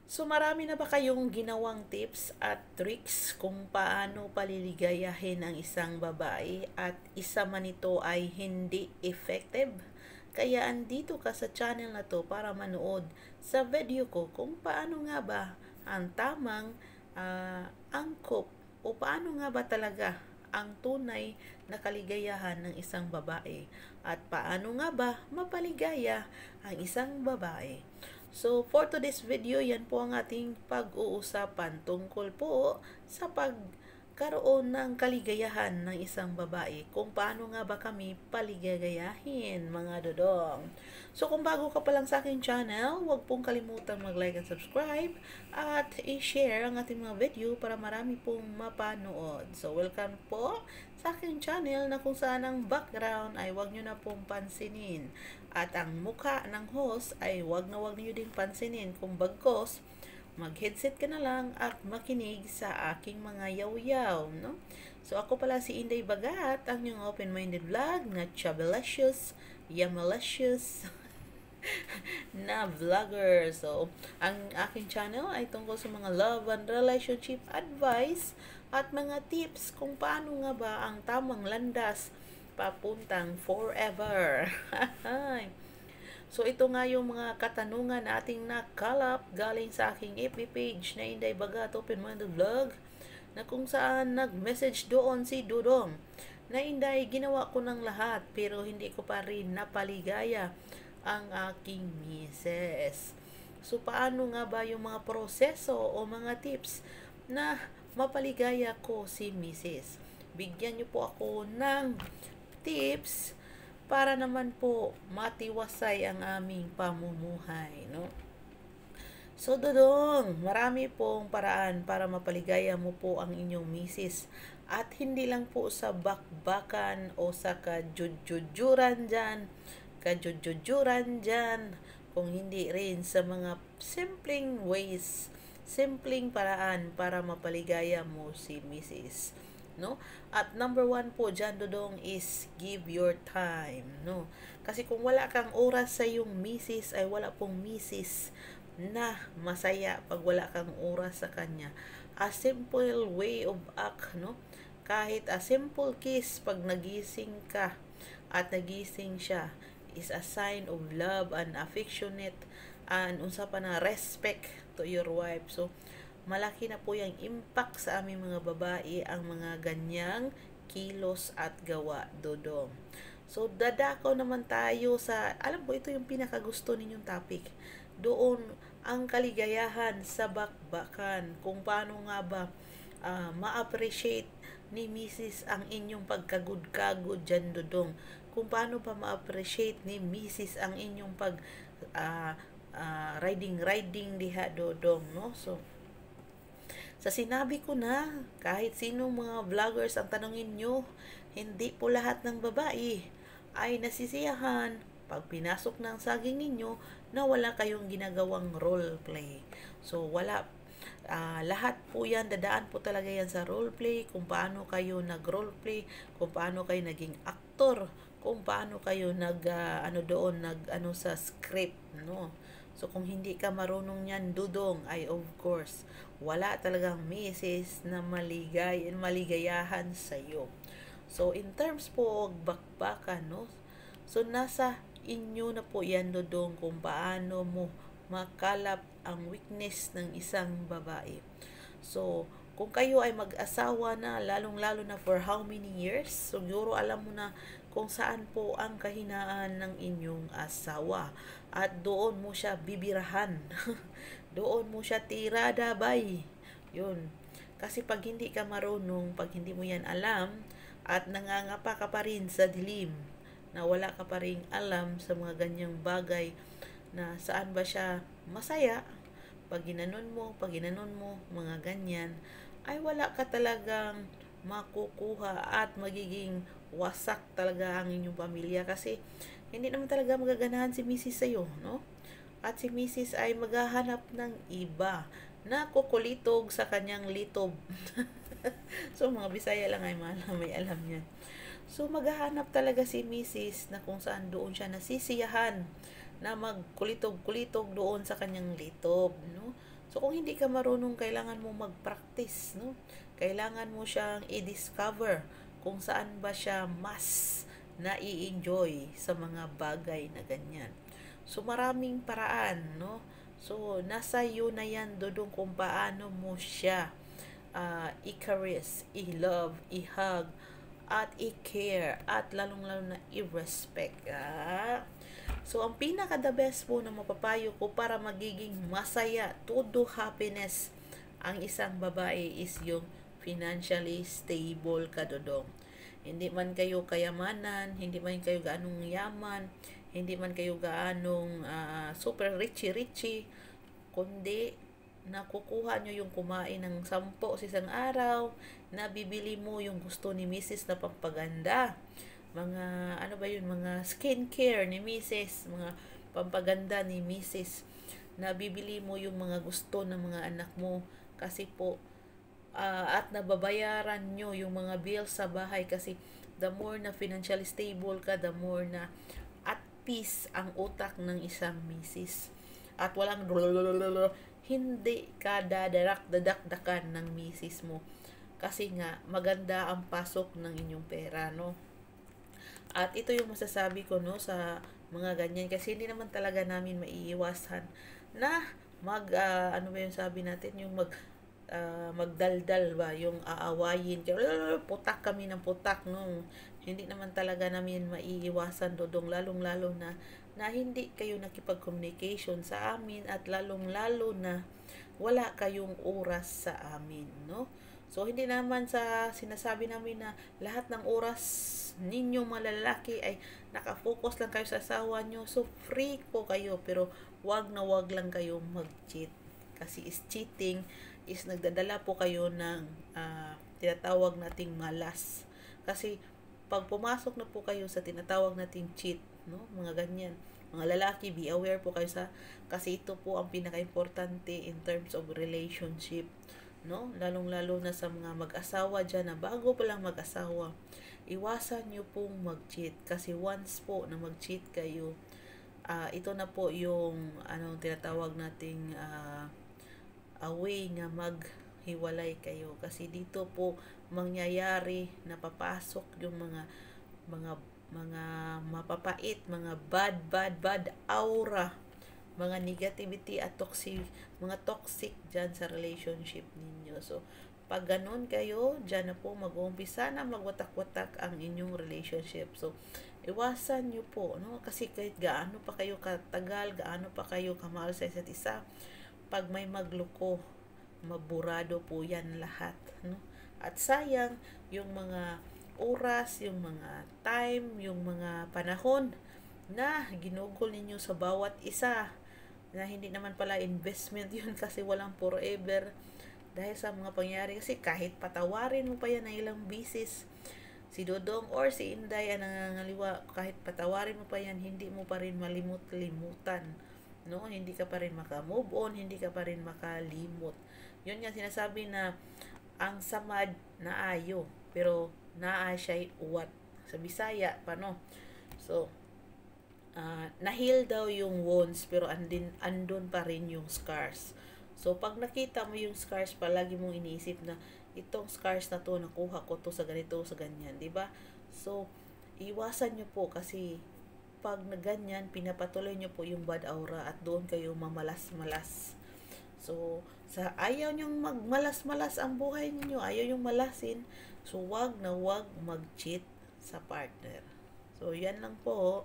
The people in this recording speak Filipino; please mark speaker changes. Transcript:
Speaker 1: So marami na ba kayong ginawang tips at tricks kung paano paliligayahin ang isang babae at isa man ito ay hindi effective? Kaya andito ka sa channel na to para manood sa video ko kung paano nga ba ang tamang angkop o paano nga ba talaga ang tunay na kaligayahan ng isang babae at paano nga ba mapaligaya ang isang babae. So, for today's video, yan po ang ating pag-uusapan tungkol po sa pagkaroon ng kaligayahan ng isang babae. Kung paano nga ba kami paligagayahin, mga dodong. So, kung bago ka pa lang sa aking channel, huwag pong kalimutang mag-like and subscribe at i-share ang ating mga video para marami pong mapanood. So, welcome po sa aking channel na kung saan ang background ay huwag nyo na pong pansinin. At ang mukha ng host ay wag na wag niyo ding pansinin, kung bagkos mag-headset ka na lang at makinig sa aking mga yaw-yaw, no? So ako pala si Inday Bagat, ang yung open-minded vlog na Chabelicious, Yamalicious na vlogger. So ang aking channel ay tungkol sa mga love and relationship advice at mga tips kung paano nga ba ang tamang landas papuntang forever. So ito nga yung mga katanungan na ating nakalap galing sa aking FB page na Inday Bagat Open Minded Vlog, na kung saan nag-message doon si Dudong na Inday, ginawa ko ng lahat pero hindi ko pa rin napaligaya ang aking misis. So paano nga ba yung mga proseso o mga tips na mapaligaya ko si misis? Bigyan niyo po ako ng tips para naman po matiwasay ang aming pamumuhay, no? So, Dodong, marami pong paraan para mapaligaya mo po ang inyong misis. At hindi lang po sa bakbakan o sa kajujujuran dyan, kung hindi rin sa mga simpleng ways, simpleng paraan para mapaligaya mo si misis, no? At number one po dyan, Dodong, is give your time, no? Kasi kung wala kang oras sa iyong misis, ay wala pong misis na masaya pag wala kang oras sa kanya. A simple way of act, no? Kahit a simple kiss pag nagising ka at nagising siya is a sign of love and affectionate and unsa pa na respect to your wife. So malaki na po yung impact sa aming mga babae ang mga ganyang kilos at gawa, Dodong. So, dadakaw naman tayo sa, alam ko ito yung pinakagusto ninyong topic. Doon, ang kaligayahan sa bakbakan. Kung paano nga ba ma-appreciate ni Mrs. ang inyong pagkagud-kagud dyan, Dodong. Kung paano ba ma-appreciate ni Mrs. ang inyong pag riding diha, Dodong, no? So, sa sinabi ko na, kahit sinong mga vloggers ang tanongin nyo, hindi po lahat ng babae ay nasisiyahan pag pinasok ng saging ninyo na wala kayong ginagawang role play. So, wala, lahat po yan, dadaan po talaga yan sa role play, kung paano kayo nag-role play, kung paano kayo naging aktor, kung paano kayo nag sa script, no? So, kung hindi ka marunong yan, Dudong, ay of course, wala talagang misis na maligayahan sa'yo. So, in terms po, bakbakan, no? So, nasa inyo na po yan, Dudong, kung paano mo makalap ang weakness ng isang babae. So, kung kayo ay mag-asawa na, lalong-lalo na for how many years, siguro alam mo na kung saan po ang kahinaan ng inyong asawa. At doon mo siya bibirahan. Doon mo siya tiradabay. Yun. Kasi pag hindi ka marunong, pag hindi mo yan alam, at nangangapa ka pa rin sa dilim, na wala ka pa rin alam sa mga ganyang bagay, na saan ba siya masaya, pag ginanon mo, mga ganyan, ay wala ka talagang makukuha at magiging wasak talaga ang inyong pamilya, kasi hindi naman talaga magaganahan si Mrs. sa'yo, no? At si Mrs. ay maghahanap ng iba na kukulitog sa kanyang litob. So, mga Bisaya lang ay may alam yan. So, maghahanap talaga si Mrs. na kung saan doon siya nasisiyahan na magkulitog-kulitog doon sa kanyang litob, no? So, kung hindi ka marunong, kailangan mo mag-practice, no? Kailangan mo siyang i-discover kung saan ba siya mas na-i-enjoy sa mga bagay na ganyan. So, maraming paraan, no? So, nasa iyo na yan, Dodong, kung paano mo siya i-caress, i-love, i-hug, at i-care, at lalong-lalo na i-respect. So, ang pinaka-the best po na mapapayo ko para magiging masaya, todo happiness ang isang babae is yung financially stable ka, Dodong. Hindi man kayo kayamanan, hindi man kayo gaanong yaman, hindi man kayo gaanong super richy-richy, kundi nakukuha nyo yung kumain ng 10 sa isang araw, nabibili mo yung gusto ni Mrs. na pampaganda, mga ano ba yun, mga skincare ni Mrs., mga pampaganda ni Mrs. Nabibili mo yung mga gusto ng mga anak mo kasi po at nababayaran nyo yung mga bills sa bahay kasi the more na financially stable ka, the more na at peace ang utak ng isang misis. At walang hindi ka dadakdakan ng misis mo kasi nga maganda ang pasok ng inyong pera, no? At ito yung masasabi ko, no, sa mga ganyan kasi hindi naman talaga namin maiiwasan na ano ba yung sabi natin, yung magdaldal ba, yung aawayin kayo, putak kami ng putak, no? Hindi naman talaga namin maiiwasan, Dodong, lalong-lalo na hindi kayo nakipag-communication sa amin at lalong-lalo na wala kayong oras sa amin, no? So, hindi naman sa sinasabi namin na lahat ng oras ninyong malalaki ay nakafocus lang kayo sa asawa nyo. So, free po kayo, pero wag na wag lang kayo mag-cheat. Kasi is cheating is nagdadala po kayo ng tinatawag nating malas. Kasi, pag pumasok na po kayo sa tinatawag nating cheat, no? Mga ganyan. Mga lalaki, be aware po kayo kasi ito po ang pinaka-importante in terms of relationship, no? Lalong-lalo na sa mga mag-asawa dyan na bago pa lang mag-asawa, iwasan nyo pong mag-cheat kasi once po na mag-cheat kayo, ito na po yung tinatawag nating way nga maghiwalay kayo kasi dito po mangyayari na papasok yung mga mapapait, mga bad aura, mga negativity at mga toxic dyan sa relationship ninyo. So, pag ganun kayo, dyan na po mag-uumpisa na magwatak-watak ang inyong relationship. So, iwasan nyo po, no? Kasi kahit gaano pa kayo katagal, gaano pa kayo kamahal sa isa't isa, pag may magloko, maburado po yan lahat, no? At sayang, yung mga oras, yung mga time, yung mga panahon na ginugol ninyo sa bawat isa na hindi naman pala investment yun kasi walang forever dahil sa mga pangyari kasi kahit patawarin mo pa yan ng ilang bisis si Dodong or si Inday ang nangangaliwa, kahit patawarin mo pa yan, hindi mo pa rin malimut-limutan, no? Hindi ka pa rin maka-move on, hindi ka pa rin makalimot. Yun nga sinasabi na ang samad na ayo pero naa siya'y uwat sa Bisaya pa, no? So na-heal daw yung wounds pero andun pa rin yung scars. So, pag nakita mo yung scars, palagi mong iniisip na itong scars na to, nakuha ko to sa ganito, sa ganyan, di ba? So, iwasan nyo po kasi pag na ganyan, pinapatuloy nyo po yung bad aura at doon kayo mamalas-malas. So, ayaw nyong magmalas-malas ang buhay niyo, ayaw nyong malasin, so wag na wag mag-cheat sa partner. So, yan lang po.